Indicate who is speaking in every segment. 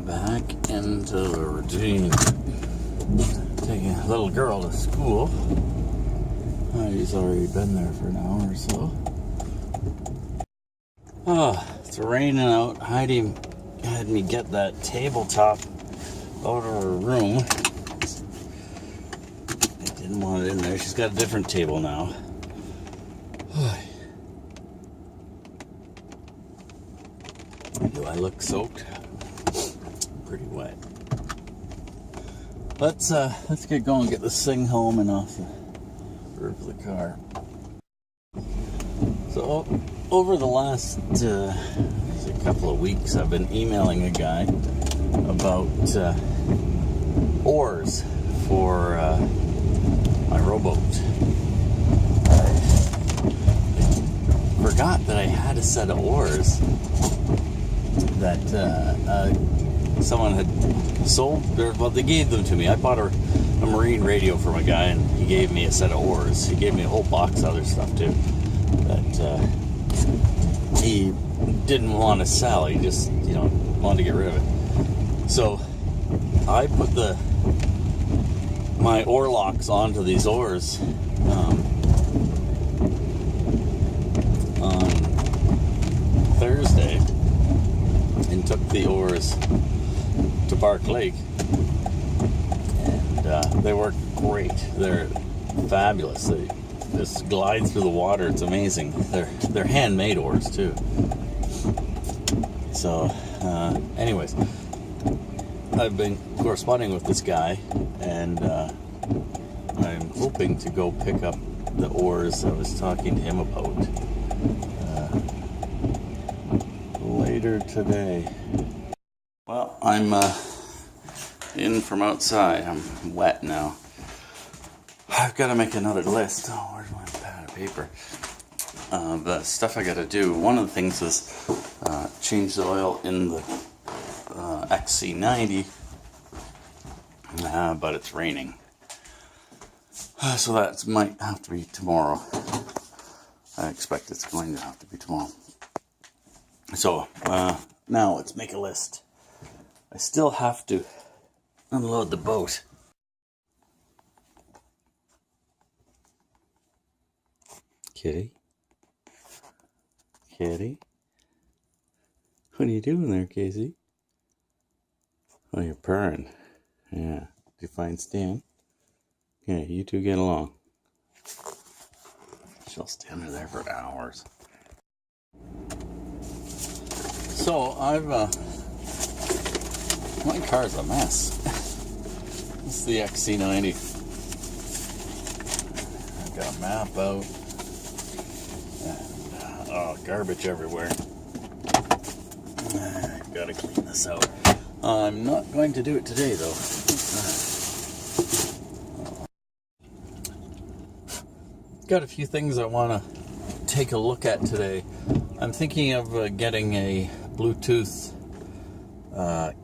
Speaker 1: Back into the routine. Taking a little girl to school. He's already been there for an hour or so. It's raining out. Heidi had me get that tabletop out of her room. I didn't want it in there. She's got a different table now. Do I look soaked? Pretty wet. Let's get going, get this thing home and off the roof of the car. So over the last a couple of weeks, I've been emailing a guy about oars for my rowboat. I forgot that I had a set of oars that someone had sold, well, they gave them to me. I bought a marine radio from a guy, and he gave me a set of oars. He gave me a whole box of other stuff too that he didn't want to sell. He just, wanted to get rid of it. So I put my oar locks onto these oars on Thursday and took the oars to Bark Lake, and they work great. They're fabulous. They just glide through the water. It's amazing. They're handmade oars too. So anyways, I've been corresponding with this guy, and I'm hoping to go pick up the oars I was talking to him about later today. Well, I'm in from outside. I'm wet now. I've got to make another list. Oh, where's my pad of paper? The stuff I got to do. One of the things is change the oil in the XC90, but it's raining. So that might have to be tomorrow. I expect it's going to have to be tomorrow. So, now let's make a list. I still have to unload the boat. Kitty? Kitty? What are you doing there, Casey? Oh, you're purring. Yeah. Did you find Stan? Yeah, you two get along. She'll stay under there for hours. So, my car's a mess. This is the XC90. I've got a map out. And, garbage everywhere. I've got to clean this out. I'm not going to do it today, though. Got a few things I want to take a look at today. I'm thinking of getting a Bluetooth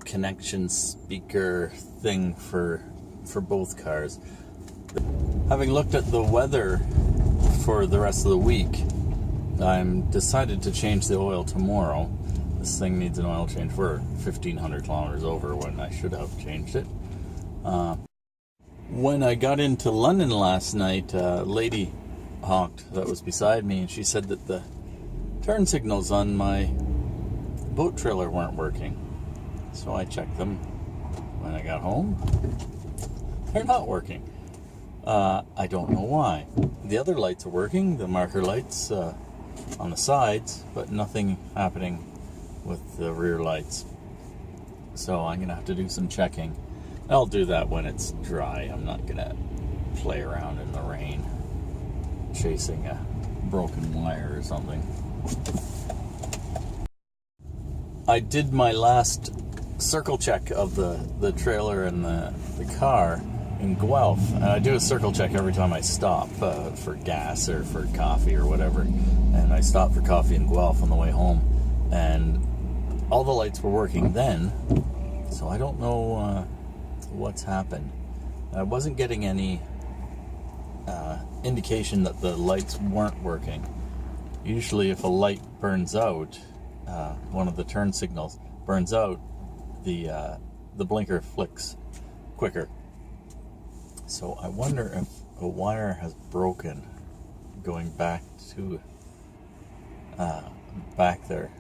Speaker 1: connection speaker thing for both cars. Having looked at the weather for the rest of the week, I'm decided to change the oil tomorrow. This thing needs an oil change. We're 1,500 kilometers over when I should have changed it. When I got into London last night, a lady honked that was beside me, and she said that the turn signals on my boat trailer weren't working. So I checked them when I got home. They're not working. I don't know why. The other lights are working, the marker lights on the sides, but nothing happening with the rear lights. So I'm gonna have to do some checking. I'll do that when it's dry. I'm not gonna play around in the rain chasing a broken wire or something. I did my last circle check of the trailer and the car in Guelph, and I do a circle check every time I stop for gas or for coffee or whatever, and I stopped for coffee in Guelph on the way home, and all the lights were working then, so I don't know what's happened. I wasn't getting any indication that the lights weren't working. Usually if a light burns out, one of the turn signals burns out, the blinker flicks quicker. So I wonder if a wire has broken going back to back there.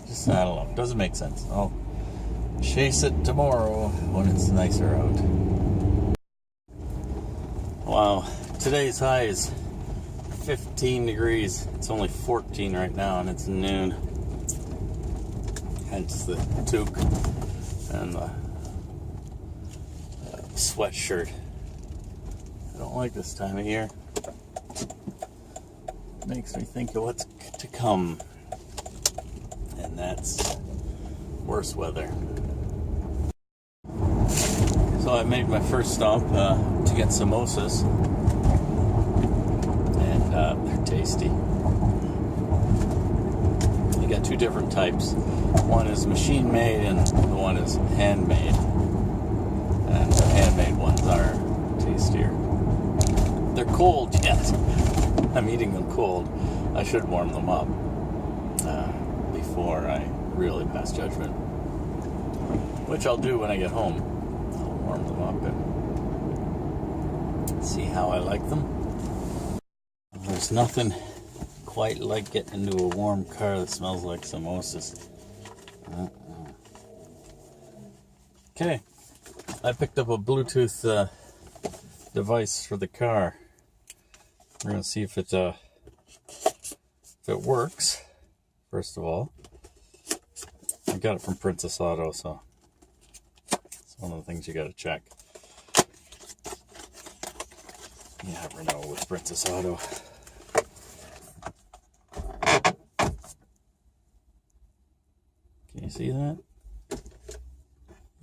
Speaker 1: Just, I don't know, doesn't make sense. I'll chase it tomorrow when it's nicer out. Wow, today's high is 15 degrees. It's only 14 right now and it's noon. Hence the toque and the sweatshirt. I don't like this time of year. It makes me think of what's to come. And that's worse weather. So I made my first stop to get samosas. And they're tasty. You got two different types. One is machine made and the one is handmade. And the handmade ones are tastier. They're cold yet. I'm eating them cold. I should warm them up before I really pass judgment. Which I'll do when I get home. I'll warm them up and see how I like them. There's nothing quite like getting into a warm car that smells like samosas. Okay, I picked up a Bluetooth device for the car. We're gonna see if it works. First of all, I got it from Princess Auto, so it's one of the things you gotta check. You never know with Princess Auto. Can you see that?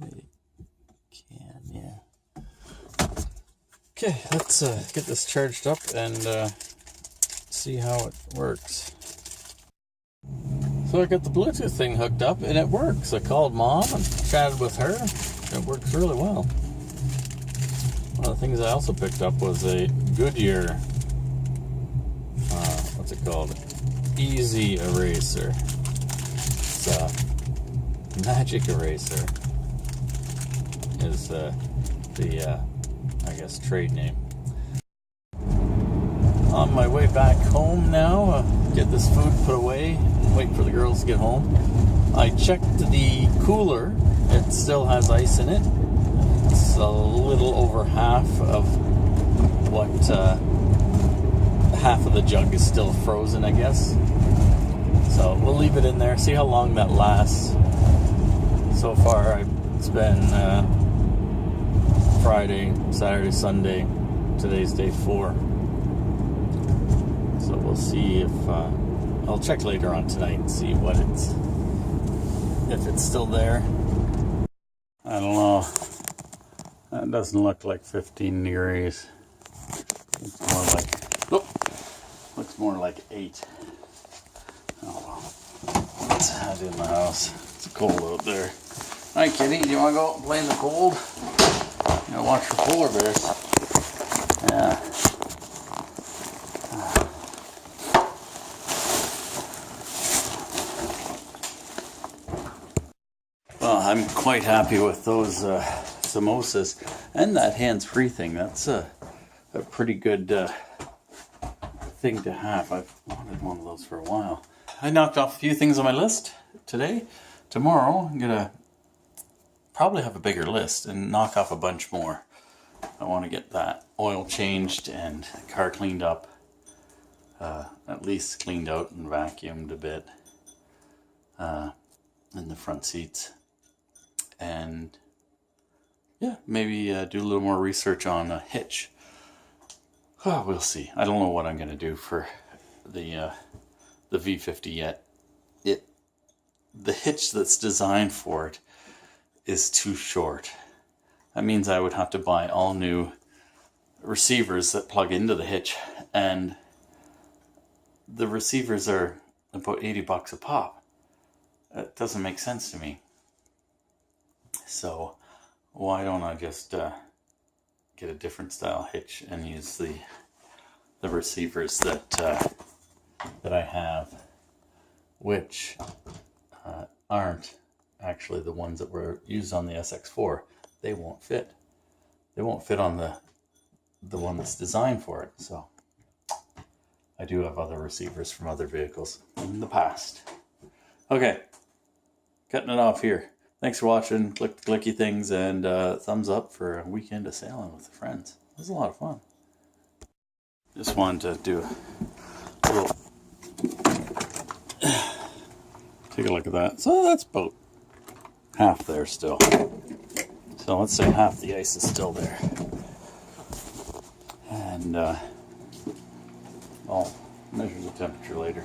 Speaker 1: You can, yeah. Okay, let's get this charged up and see how it works. So I got the Bluetooth thing hooked up and it works. I called Mom and chatted with her. It works really well. One of the things I also picked up was a Goodyear, what's it called? Easy Eraser. It's a Magic Eraser is the I guess trade name. On my way back home now, get this food put away, wait for the girls to get home. I checked the cooler. It still has ice in it. It's a little over half of what half of the jug is still frozen, I guess. So we'll leave it in there, see how long that lasts. So far it's been Friday, Saturday, Sunday. Today's day 4. So we'll see if I'll check later on tonight and see what if it's still there. I don't know. That doesn't look like 15 degrees. It's more like, looks more like 8. Oh well. Let's head in the house. It's cold out there. Hi kitty, do you want to go out and play in the cold? You know, watch for polar bears. Yeah. Well, I'm quite happy with those samosas and that hands-free thing. That's a pretty good thing to have. I've wanted one of those for a while. I knocked off a few things on my list today. Tomorrow, I'm gonna probably have a bigger list and knock off a bunch more. I want to get that oil changed and the car cleaned up, at least cleaned out and vacuumed a bit in the front seats, and yeah, maybe do a little more research on a hitch. We'll see. I don't know what I'm going to do for the V50 yet. The hitch that's designed for it is too short. That means I would have to buy all new receivers that plug into the hitch, and the receivers are about $80 a pop. That doesn't make sense to me. So why don't I just get a different style hitch and use the receivers that I have, which aren't actually the ones that were used on the SX4, they won't fit. They won't fit on the one that's designed for it. So I do have other receivers from other vehicles in the past. Okay, cutting it off here. Thanks for watching. Click the clicky things and thumbs up for a weekend of sailing with friends. It was a lot of fun. Just wanted to do a little... Take a look at that. So that's about half there still. So let's say half the ice is still there. And I'll measure the temperature later.